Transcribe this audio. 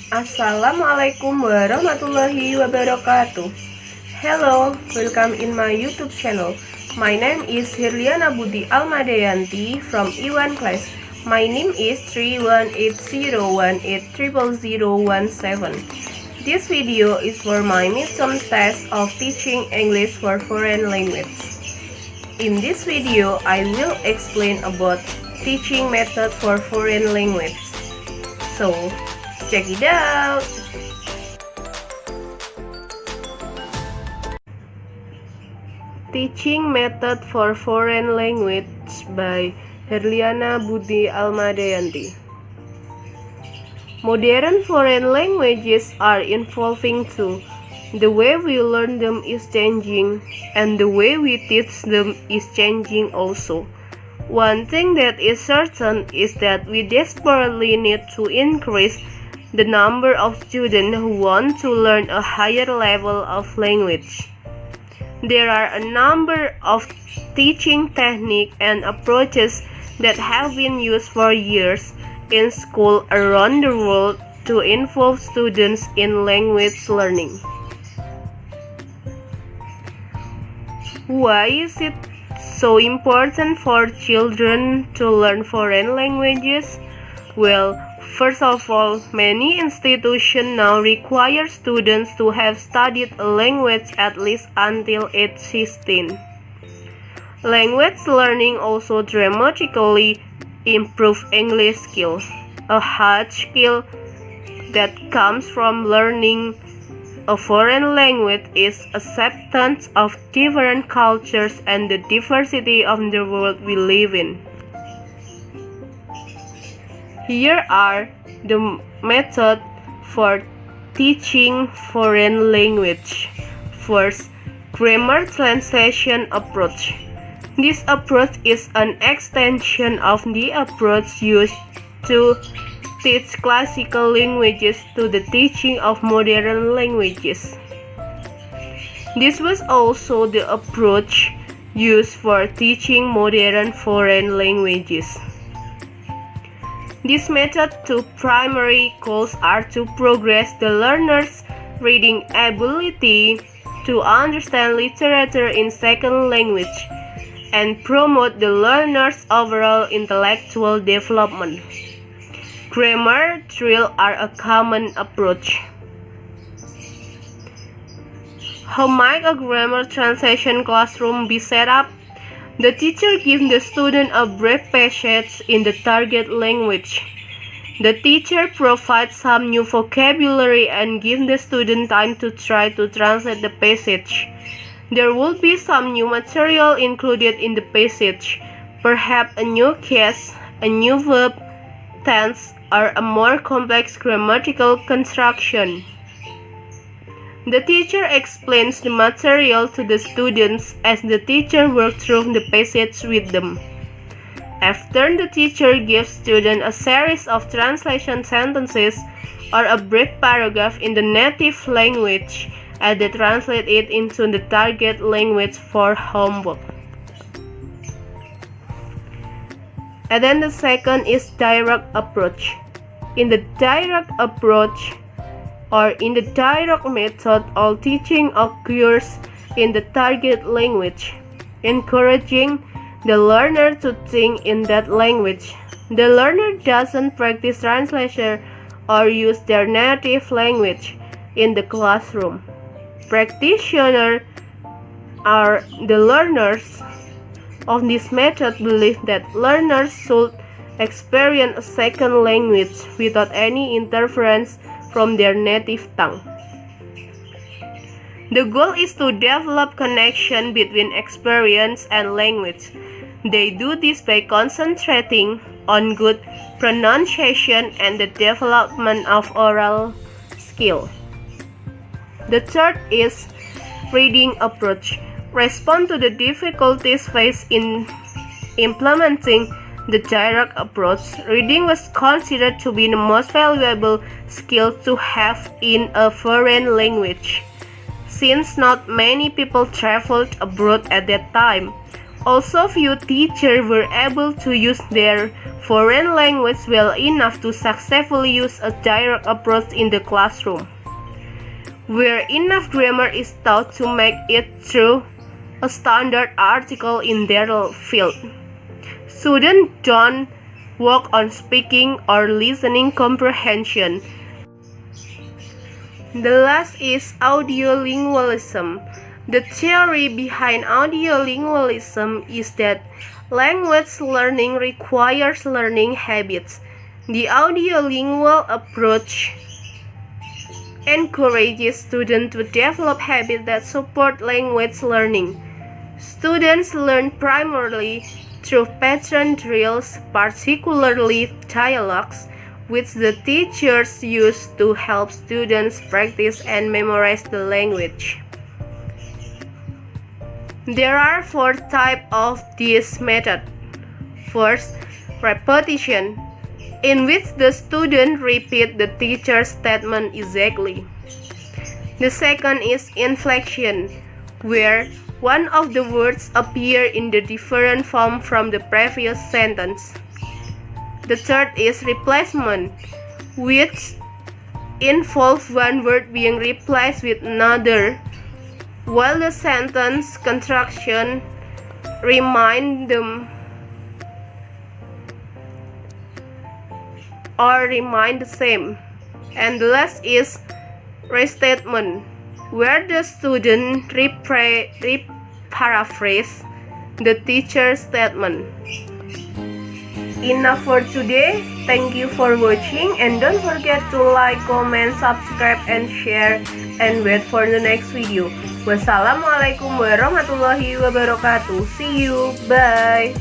Assalamualaikum warahmatullahi wabarakatuh. Hello, welcome in my YouTube channel. My name is Herliyana Budi Almadayanti from E1 class. My name is 3180180017. This video is for my midterm test of teaching English for foreign language. In this video, I will explain about teaching method for foreign language. So, check it out! Teaching Method for Foreign Language by Herliyana Budi Almadayanti. Modern foreign languages are evolving too. The way we learn them is changing, and the way we teach them is changing also. One thing that is certain is that we desperately need to increase the number of students who want to learn a higher level of language. There are a number of teaching techniques and approaches that have been used for years in schools around the world to involve students in language learning. Why is it so important for children to learn foreign languages? Well, first of all, many institutions now require students to have studied a language at least until age 16. Language learning also dramatically improves English skills. A hard skill that comes from learning a foreign language is acceptance of different cultures and the diversity of the world we live in. Here are the methods for teaching foreign language. First, grammar translation approach. This approach is an extension of the approach used to teach classical languages to the teaching of modern languages. This was also the approach used for teaching modern foreign languages. This method two primary goals are to progress the learner's reading ability, to understand literature in second language, and promote the learner's overall intellectual development. Grammar drills are a common approach. How might a grammar translation classroom be set up? The teacher gives the student a brief passage in the target language. The teacher provides some new vocabulary and gives the student time to try to translate the passage. There will be some new material included in the passage, perhaps a new case, a new verb, tense, or a more complex grammatical construction. The teacher explains the material to the students as the teacher works through the passage with them. After the teacher gives students a series of translation sentences or a brief paragraph in the native language, and they translate it into the target language for homework. And then the second is direct approach. In the direct approach, or in the direct method, all teaching occurs in the target language, encouraging the learner to think in that language. The learner doesn't practice translation or use their native language in the classroom. Practitioners are the learners of this method believe that learners should experience a second language without any interference from their native tongue. The goal is to develop connection between experience and language. They do this by concentrating on good pronunciation and the development of oral skill. The third is reading approach. Respond to the difficulties faced in implementing the direct approach. Reading was considered to be the most valuable skill to have in a foreign language. Since not many people traveled abroad at that time, Also, few teachers were able to use their foreign language well enough to successfully use a direct approach in the classroom, where enough grammar is taught to make it through a standard article in their field. Students don't work on speaking or listening comprehension. The last is audiolingualism. The theory behind audiolingualism is that language learning requires learning habits. The audiolingual approach encourages students to develop habits that support language learning. Students learn primarily through pattern drills, particularly dialogues, which the teachers use to help students practice and memorize the language. There are 4 types of this method. First, repetition, in which the student repeat the teacher's statement exactly. The second is inflection, where one of the words appear in the different form from the previous sentence. The third is replacement, which involves one word being replaced with another, while the sentence construction remain the same. And the last is restatement, where the student paraphrase the teacher's statement. Enough for today. Thank you for watching, and don't forget to like, comment, subscribe, and share, and wait for the next video. Wassalamualaikum warahmatullahi wabarakatuh. See you. Bye.